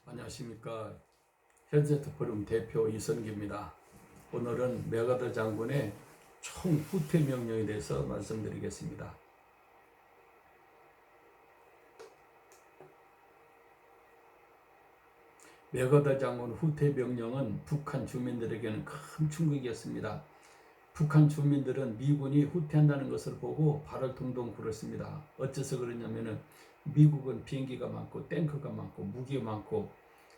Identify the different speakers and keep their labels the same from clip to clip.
Speaker 1: 안녕하십니까. 현세트포럼 대표 이선기입니다. 오늘은 메가더 장군의 총 후퇴 명령에 대해서 말씀드리겠습니다. 메가더 장군 후퇴 명령은 북한 주민들에게는 큰 충격이었습니다. 북한 주민들은 미군이 후퇴한다는 것을 보고 발을 동동 굴었습니다. 어째서 그러냐면은 미국은 비행기가 많고 탱크가 많고 무기가 많고,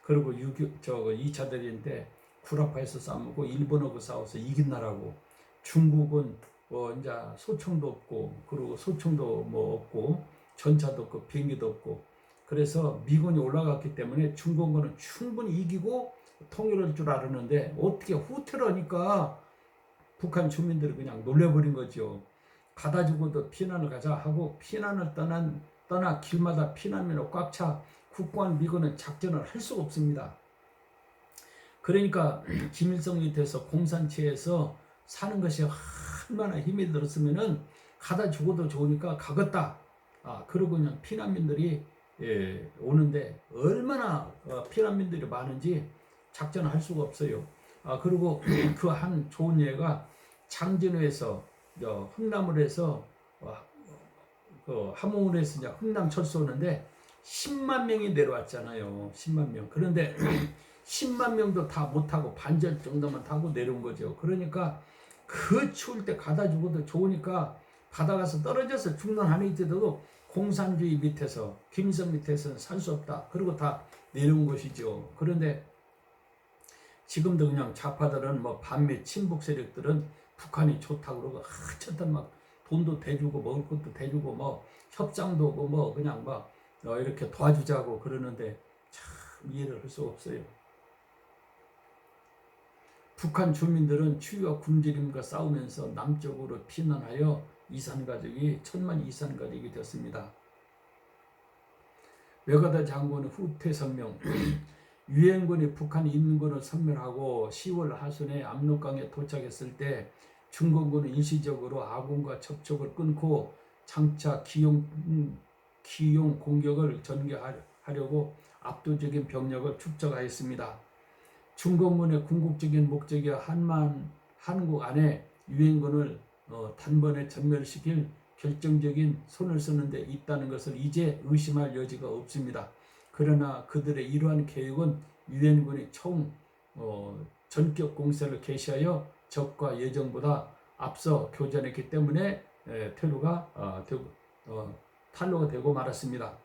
Speaker 1: 그리고 2차 대전때 구라파에서 싸우고 일본하고 싸워서 이긴 나라고, 중국은 이제 소총도 없고, 그리고 소총도 없고, 전차도 없고, 비행기도 없고, 그래서 미군이 올라갔기 때문에 중국군은 충분히 이기고 통일할 줄 알았는데, 어떻게 후퇴를 하니까 북한 주민들이 그냥 놀래버린 거죠. 가다 죽어도 피난을 가자 하고 피난을 떠나 길마다 피난민으로 꽉 차 국고한 미군은 작전을 할 수가 없습니다. 그러니까 김일성 밑에서 공산체에서 사는 것이 얼마나 힘이 들었으면은 가다 죽어도 좋으니까 가겠다. 그러고 그냥 피난민들이 오는데 얼마나 피난민들이 많은지 작전을 할 수가 없어요. 그리고 그 한 좋은 예가 장진호에서 흥남을 해서 그 함흥으로 해서 이제 흥남 철수 오는데 10만 명이 내려왔잖아요. 10만 명. 그런데 10만 명도 다 못 타고 반절 정도만 타고 내려온 거죠. 그러니까 그 추울 때 가다 죽어도 좋으니까 바다 가서 떨어져서 죽는 한이 있더라도 공산주의 밑에서 김일성 밑에서는 살 수 없다. 그리고 다 내려온 것이죠. 그런데 지금도 그냥 좌파들은 반미 친북 세력들은 북한이 좋다고 그러고 하여튼 막 돈도 대주고 먹을 것도 대주고 협상도 하고 그냥 이렇게 도와주자고 그러는데 참 이해를 할 수가 없어요. 북한 주민들은 추위와 굶주림과 싸우면서 남쪽으로 피난하여 이산가족이 1000만 이산가족이 되었습니다. 메가더 장군의 후퇴 성명. 유엔군이 북한 인민군을 섬멸하고 10월 하순에 압록강에 도착했을 때 중공군은 일시적으로 아군과 접촉을 끊고 장차 기용 공격을 전개하려고 압도적인 병력을 축적하였습니다. 중공군의 궁극적인 목적이 한국 안에 유엔군을 단번에 전멸시킬 결정적인 손을 쓰는 데 있다는 것을 이제 의심할 여지가 없습니다. 그러나 그들의 이러한 계획은 유엔군이 전격 공세를 개시하여 적과 예정보다 앞서 교전했기 때문에 탄로가 되고 말았습니다.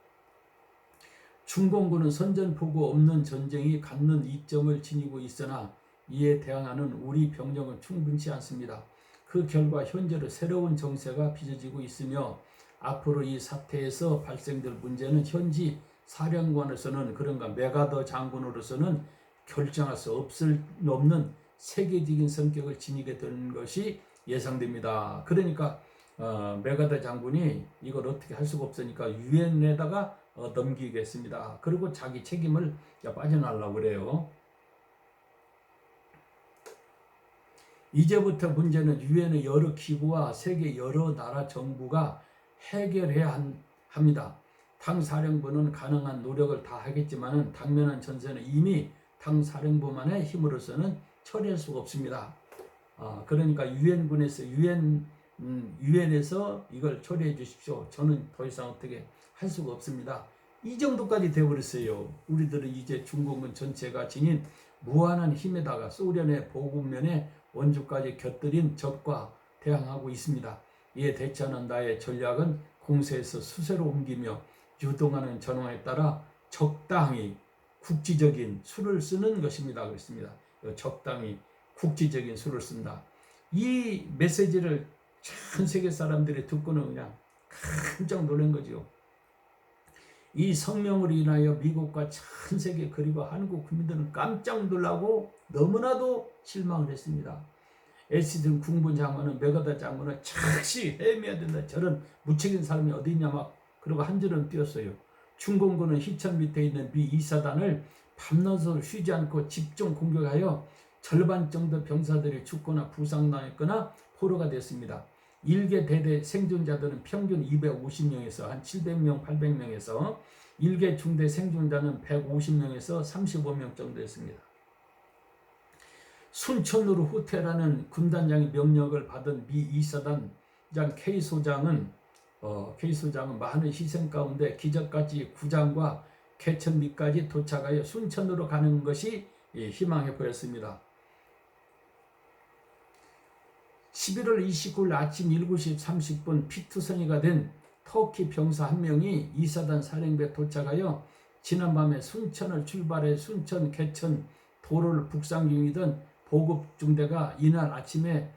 Speaker 1: 중공군은 선전포고 없는 전쟁이 갖는 이점을 지니고 있으나 이에 대항하는 우리 병력은 충분치 않습니다. 그 결과 현재로 새로운 정세가 빚어지고 있으며 앞으로 이 사태에서 발생될 문제는 현지 사령관으로서는, 그런가 메가더 장군으로서는 결정할 수 없는 세계적인 성격을 지니게 되는 것이 예상됩니다. 그러니까 메가더 장군이 이걸 어떻게 할 수가 없으니까 유엔에다가 넘기겠습니다. 그리고 자기 책임을 빠져나가려고 그래요. 이제부터 문제는 유엔의 여러 기구와 세계 여러 나라 정부가 해결해야 합니다. 당 사령부는 가능한 노력을 다 하겠지만 당면한 전세는 이미 당 사령부만의 힘으로서는 처리할 수가 없습니다. 그러니까 유엔에서 이걸 처리해 주십시오. 저는 더 이상 어떻게 할 수가 없습니다. 이 정도까지 되어버렸어요. 우리들은 이제 중공군 전체가 지닌 무한한 힘에다가 소련의 보급면에 원주까지 곁들인 적과 대항하고 있습니다. 이에 대처하는 나의 전략은 공세에서 수세로 옮기며 유동하는 전황에 따라 적당히 국지적인 수를 쓰는 것입니다. 그렇습니다. 적당히 국지적인 수를 쓴다. 이 메시지를 전 세계 사람들이 듣고는 그냥 깜짝 놀란 거죠. 이 성명으로 인하여 미국과 전 세계 그리고 한국 국민들은 깜짝 놀라고 너무나도 실망을 했습니다. 에시든 국무장관은 메가더 장군은 즉시 해임해야 된다. 저런 무책임한 사람이 어디 있냐 그리고 한 줄은 띄었어요. 중공군은 희천 밑에 있는 미 2사단을 밤낮으로 쉬지 않고 집중 공격하여 절반 정도 병사들이 죽거나 부상당했거나 포로가 됐습니다. 일개 대대 생존자들은 평균 250명에서 한 700명, 800명에서 일개 중대 생존자는 150명에서 35명 정도였습니다. 순천으로 후퇴라는 군단장의 명령을 받은 미 2사단장 K소장은 많은 희생 가운데 기적같이 구장과 개천리까지 도착하여 순천으로 가는 것이 희망해 보였습니다. 11월 29일 아침 7시 30분 피투성이가 된 터키 병사 한 명이 2사단 사령부에 도착하여 지난밤에 순천을 출발해 순천 개천 도로를 북상 중이던 보급 중대가 이날 아침에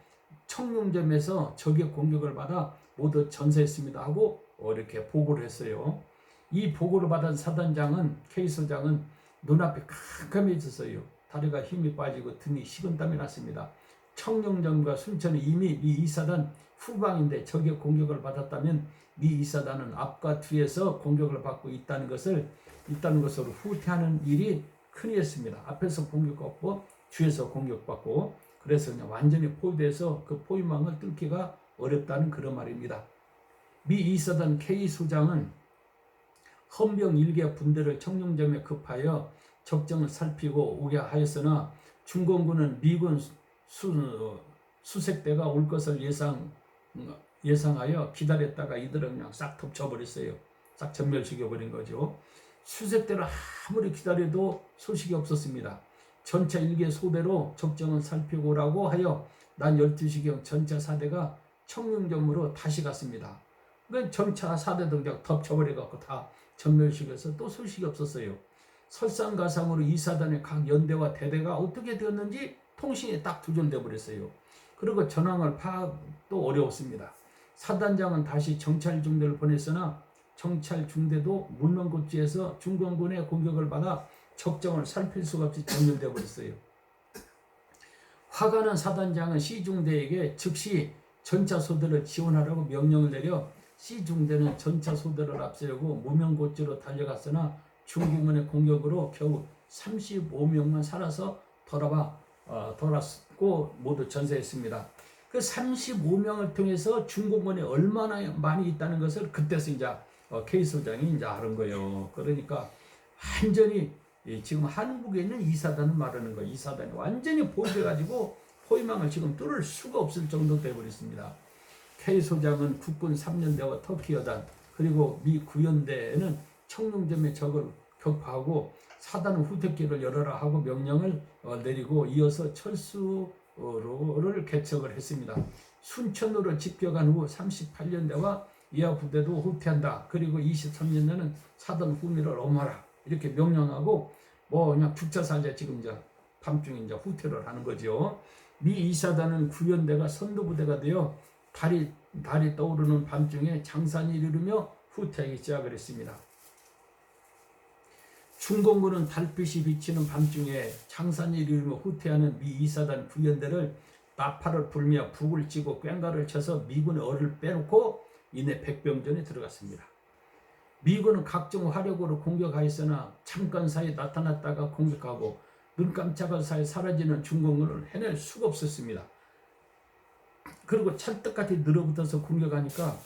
Speaker 1: 청룡점에서 적의 공격을 받아 모두 전사했습니다 하고 이렇게 보고를 했어요. 이 보고를 받은 사단장은 K소장은 눈앞이 캄캄해졌어요. 다리가 힘이 빠지고 등이 식은땀이 났습니다. 청룡점과 순천이 이미 미 2사단 후방인데 적의 공격을 받았다면 미 2사단은 앞과 뒤에서 공격을 받고 있다는 것으로 후퇴하는 일이 큰일이었습니다. 앞에서 공격받고 뒤에서 공격받고 그래서 그냥 완전히 포위돼서 그 포위망을 뚫기가 어렵다는 그런 말입니다. 미 2사단 K소장은 헌병 1개 분대를 청룡점에 급하여 적정을 살피고 오게 하였으나 중공군은 미군 수색대가 올 것을 예상하여 기다렸다가 이들은 그냥 싹 덮쳐버렸어요. 싹 전멸시켜버린 거죠. 수색대를 아무리 기다려도 소식이 없었습니다. 전차 1개 소대로 적정을 살피고 오라고 하여 난 12시경 전차 4대가 청룡점으로 다시 갔습니다. 그 전차 4대도 그냥 덮쳐버려갖고 다 전멸시켜서 또 소식이 없었어요. 설상가상으로 2사단의 각 연대와 대대가 어떻게 되었는지 통신이 딱 두절돼 버렸어요. 그리고 전황을 파악도 어려웠습니다. 사단장은 다시 정찰 중대를 보냈으나 정찰 중대도 문명고지에서 중공군의 공격을 받아 적정을 살필 수가 없이 전멸돼 버렸어요. 화가 난 사단장은 C중대에게 즉시 전차 소대를 지원하라고 명령을 내려 C중대는 전차 소대를 앞세우고 무명고지로 달려갔으나 중공군의 공격으로 겨우 35명만 살아서 돌아왔고 모두 전사했습니다. 그 35명을 통해서 중공군이 얼마나 많이 있다는 것을 그때서 이제 K소장이 이제 아는 거예요. 그러니까 완전히 지금 한국에 있는 2사단을 말하는 거예요. 2사단이 완전히 포위돼가지고 포위망을 지금 뚫을 수가 없을 정도 되어버렸습니다. K소장은 국군 3년대와 터키 여단 그리고 미 9연대에는 청룡점의 적을 격파하고 사단은 후퇴길을 열어라 하고 명령을 내리고 이어서 철수로를 개척을 했습니다. 순천으로 집결한 후 38년대와 이하 부대도 후퇴한다. 그리고 23년대는 사단 후미를 엄하라. 이렇게 명령하고 그냥 죽자 살자 지금 이제 밤중에 이제 후퇴를 하는 거죠. 미 2사단은 9연대가 선두부대가 되어 달이 떠오르는 밤중에 장산이 이르며 후퇴하기 시작을 했습니다. 중공군은 달빛이 비치는 밤중에 장산이 이르며 후퇴하는 미 2사단 9연대를 나팔을 불며 북을 찌고 꽹가를 쳐서 미군의 어를 빼놓고 이내 백병전에 들어갔습니다. 미군은 각종 화력으로 공격하였으나 잠깐 사이 나타났다가 공격하고 눈 깜짝할 사이 사라지는 중공군을 해낼 수가 없었습니다. 그리고 찰떡같이 늘어붙어서 공격하니까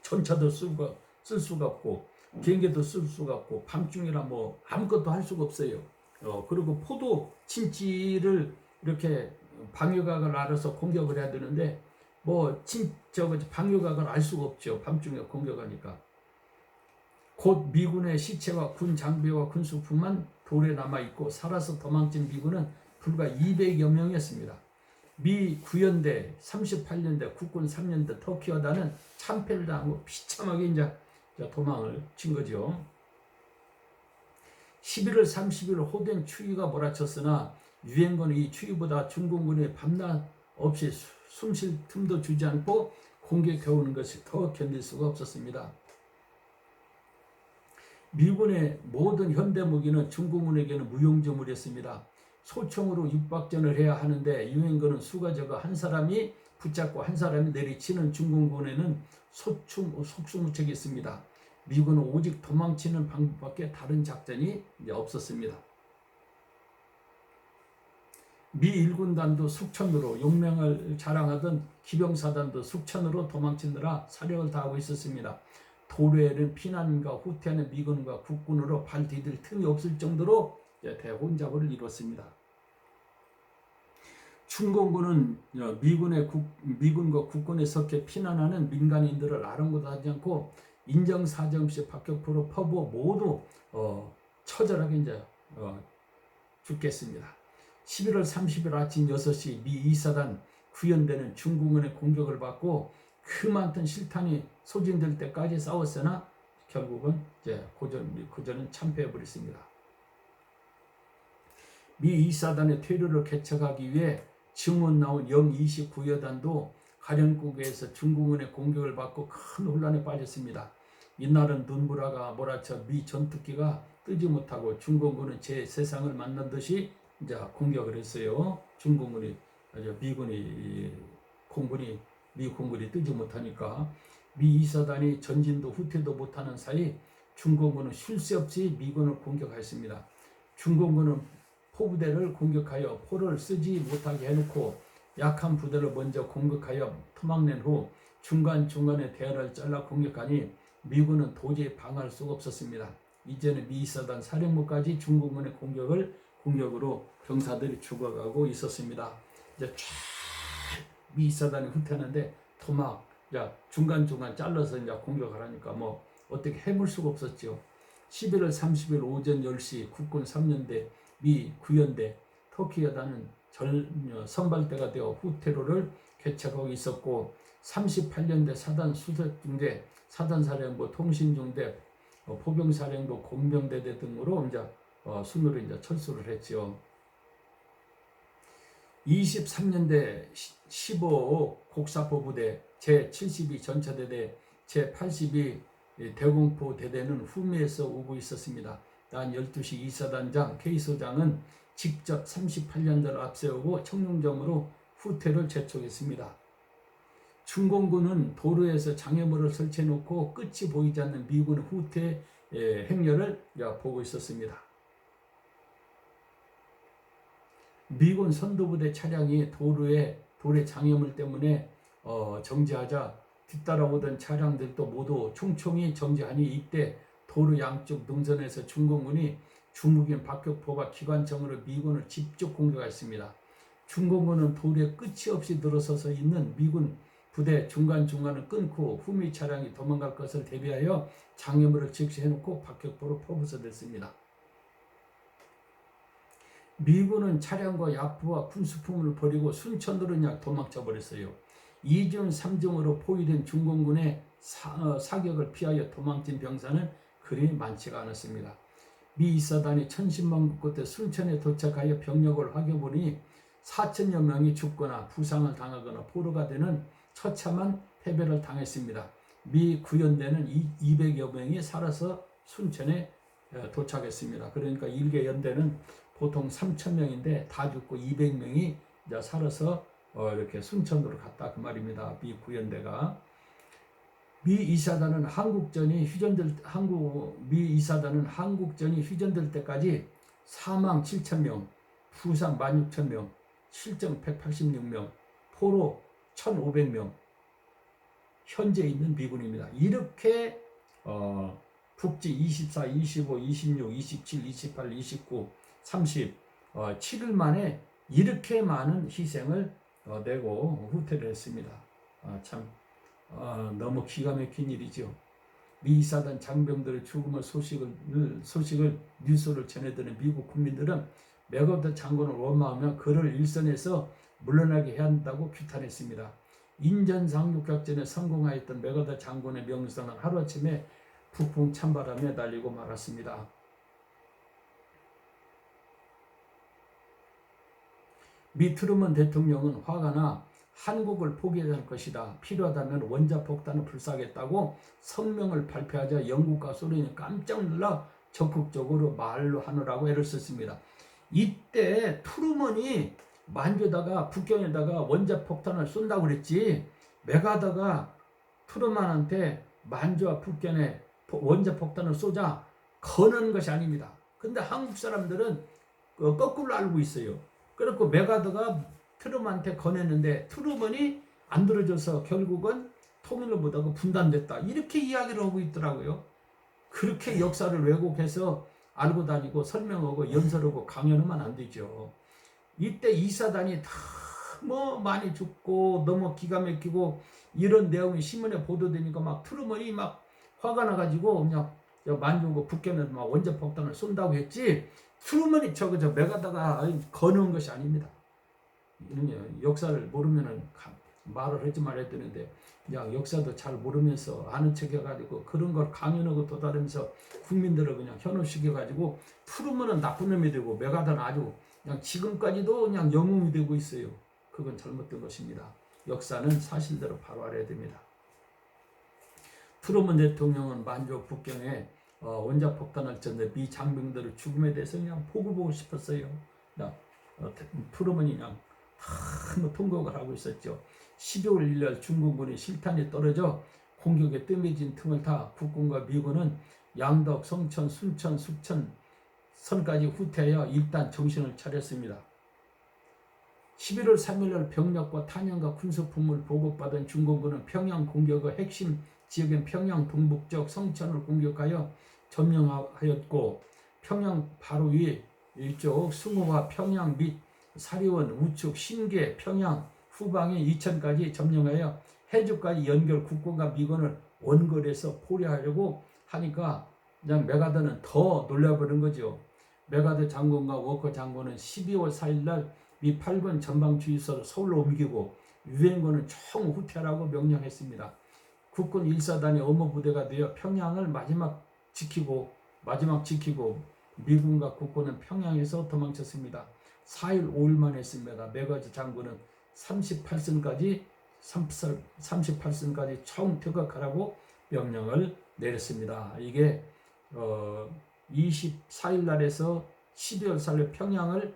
Speaker 1: 전차도 쓸 수가 없고 비행기도 쓸 수가 없고 밤중이라 아무것도 할 수가 없어요. 그리고 포도 진지를 이렇게 방위각을 알아서 공격을 해야 되는데 방위각을 알 수가 없죠. 밤중에 공격하니까. 곧 미군의 시체와 군 장비와 군수품만 돌에 남아있고 살아서 도망친 미군은 불과 200여 명이었습니다. 미 9연대, 38년대, 국군 3년대 터키 여단은 참패를 당하고 비참하게 이제 도망을 친 거죠. 11월 30일 호된 추위가 몰아쳤으나 유엔군은 이 추위보다 중공군이 밤낮 없이 숨쉴 틈도 주지 않고 공격해오는 것이 더 견딜 수가 없었습니다. 미군의 모든 현대 무기는 중공군에게는 무용지물이었습니다. 소총으로 육박전을 해야 하는데 유엔군은 수가 적어 한 사람이 붙잡고 한 사람이 내리치는 중공군에는 속수무책이 있습니다. 미군은 오직 도망치는 방법밖에 다른 작전이 없었습니다. 미 1군단도 숙천으로 용맹을 자랑하던 기병사단도 숙천으로 도망치느라 사력을 다하고 있었습니다. 도로에는 피난과 후퇴하는 미군과 국군으로 발 디딜 틈이 없을 정도로 대혼잡을 이뤘습니다. 충공군은 미군과 국군에 섞여 피난하는 민간인들을 아랑곳하지 않고 인정사정 없이 박격포로 퍼부어 모두 처절하게 이제 죽겠습니다. 11월 30일 아침 6시 미 2사단 구현대는 중공군의 공격을 받고 그 많던 실탄이 소진될 때까지 싸웠으나 결국은 이제 고전은 참패해버렸습니다. 미 2사단의 퇴로를 개척하기 위해 증원 나온 영29여단도 가련국에서 중공군의 공격을 받고 큰 혼란에 빠졌습니다. 이날은 눈보라가 몰아쳐 미 전투기가 뜨지 못하고 중공군은 제 세상을 만난 듯이 이제 공격을 했어요. 중공군이 미 공군이 뜨지 못하니까 미 2사단이 전진도 후퇴도 못하는 사이 중공군은 쉴 새 없이 미군을 공격하였습니다. 중공군은 포부대를 공격하여 포를 쓰지 못하게 해놓고 약한 부대를 먼저 공격하여 토막낸 후 중간중간에 대열을 잘라 공격하니 미군은 도저히 방어할 수가 없었습니다. 이제는 미 2사단 사령부까지 중공군의 공격으로 병사들이 죽어가고 있었습니다. 이제 미 2사단이 후퇴하는데 토막 중간중간 잘라서 이제 공격을 하니까 뭐 어떻게 해볼 수가 없었죠. 11월 30일 오전 10시 국군 3년대 미 9연대 터키 여단은 선발대가 되어 후퇴로를 개척하고 있었고 38년대 사단 수색중대, 사단사령부, 통신중대, 포병사령부, 공병대대 등으로 이제 순으로 이제 철수를 했죠. 23년대 15 곡사포부대, 제72 전차대대, 제82 대공포 대대는 후미에서 오고 있었습니다. 단 12시 2사단장 K소장은 직접 38년대를 앞세우고 청룡점으로 후퇴를 재촉했습니다. 중공군은 도로에서 장애물을 설치해놓고 끝이 보이지 않는 미군 후퇴 행렬을 보고 있었습니다. 미군 선도부대 차량이 돌에 장애물 때문에 정지하자 뒤따라오던 차량들도 모두 총총히 정지하니 이때 도로 양쪽 능선에서 중공군이 주무기인 박격포가 기관총으로 미군을 집중 공격했습니다. 중공군은 도로에 끝이 없이 늘어서서 있는 미군 부대 중간중간을 끊고 후미 차량이 도망갈 것을 대비하여 장애물을 직시해놓고 박격포로 포부서댔습니다. 미군은 차량과 야프와 군수품을 버리고 순천으로 그냥 도망쳐버렸어요. 2중 3중으로 포위된 중공군의 사격을 피하여 도망친 병사는 그리 많지가 않았습니다. 미 2사단이 천신만국 끝에 순천에 도착하여 병력을 확인해보니 4천여 명이 죽거나 부상을 당하거나 포로가 되는 처참한 패배를 당했습니다. 미 9연대는 200여 명이 살아서 순천에 도착했습니다. 그러니까 1개 연대는 보통 3,000명인데 다 죽고 200명이 살아서 이렇게 순천으로 갔다 그 말입니다. 미 9연대가. 미 2사단은 한국전이 휴전될 때까지 사망 7,000명, 부상 16,000명, 실종 186명, 포로 1,500명 현재 있는 미군입니다. 이렇게 북지 24, 25, 26, 27, 28, 29, 30 7일 만에 이렇게 많은 희생을 내고 후퇴를 했습니다. 너무 기가 막힌 일이죠. 미 2사단 장병들의 죽음의 소식을 뉴스를 전해드는 미국 국민들은 맥어더 장군을 원망하며 그를 일선에서 물러나게 해야 한다고 규탄했습니다. 인전상륙작전에 성공하였던 맥어더 장군의 명성은 하루아침에 북풍 찬바람에 날리고 말았습니다. 미 트루먼 대통령은 화가 나 한국을 포기할 것이다. 필요하다면 원자폭탄을 불사하겠다고 성명을 발표하자 영국과 소련이 깜짝 놀라 적극적으로 말로 하느라고 애를 썼습니다. 이때 트루먼이 만주에다가 북경에다가 원자폭탄을 쏜다고 그랬지 맥아더가 트루먼한테 만주와 북경에 원자폭탄을 쏘자 거는 것이 아닙니다. 근데 한국 사람들은 거꾸로 알고 있어요. 그렇고 맥아더가 트루먼한테 권했는데 트루먼이 안 들어줘서 결국은 통일을 못하고 분단됐다. 이렇게 이야기를 하고 있더라고요. 그렇게 역사를 왜곡해서 알고 다니고 설명하고 연설하고 강연하면 안 되죠. 이때 이사단이 다 뭐 많이 죽고 너무 기가 막히고 이런 내용이 신문에 보도되니까 막 트루먼이 막 화가 나가지고 그냥 만주고 북한은 막 원자 폭탄을 쏜다고 했지, 트루먼이 저 맥에다가 거는 것이 아닙니다. 역사를 모르면은 말을 하지 말아야 되는데 그냥 역사도 잘 모르면서 아는 척 해가지고 그런 걸 강연하고 도달하면서 국민들을 그냥 현혹시켜가지고 트루먼은 나쁜 놈이 되고 메가다는 아주 그냥 지금까지도 그냥 영웅이 되고 있어요. 그건 잘못된 것입니다. 역사는 사실대로 바로 알아야 됩니다. 트루먼 대통령은 만주 북경에 원자폭탄을 쳤는데 미 장병들의 죽음에 대해서 그냥 보고 보고 싶었어요. 트루먼이 그냥 다 통곡을 하고 있었죠. 12월 1일 중공군이 실탄이 떨어져 공격에 뜸해진 틈을 타 국군과 미군은 양덕, 성천, 순천, 숙천 선까지 후퇴하여 일단 정신을 차렸습니다. 11월 3일 병력과 탄약과 군수품을 보급받은 중공군은 평양 공격의 핵심 지역인 평양 동북쪽 성천을 공격하여 점령하였고, 평양 바로 위 이쪽 승호와 평양 및 사리원, 우측, 신계, 평양 후방의 이천까지 점령하여 해주까지 연결 국군과 미군을 원거리에서 포위하려고 하니까 그냥 메가드는 더 놀라버린 거죠. 메가드 장군과 워커 장군은 12월 4일 날 미 8군 전방주의소를 서울로 옮기고 유엔군은 총 후퇴하라고 명령했습니다. 국군 1사단이 어머부대가 되어 평양을 마지막 지키고 미군과 국군은 평양에서 도망쳤습니다. 4일 5일만 했습니다. 메가드 장군은 38선까지 총 퇴각하라고 명령을 내렸습니다. 이게 24일 날에서 12월 4일 평양을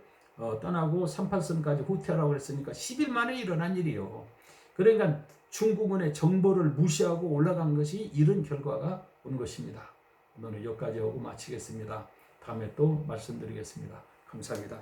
Speaker 1: 떠나고 38선까지 후퇴하라고 했으니까 10일 만에 일어난 일이요. 그러니까 중국군의 정보를 무시하고 올라간 것이 이런 결과가 온 것입니다. 오늘은 여기까지 하고 마치겠습니다. 다음에 또 말씀드리겠습니다. 감사합니다.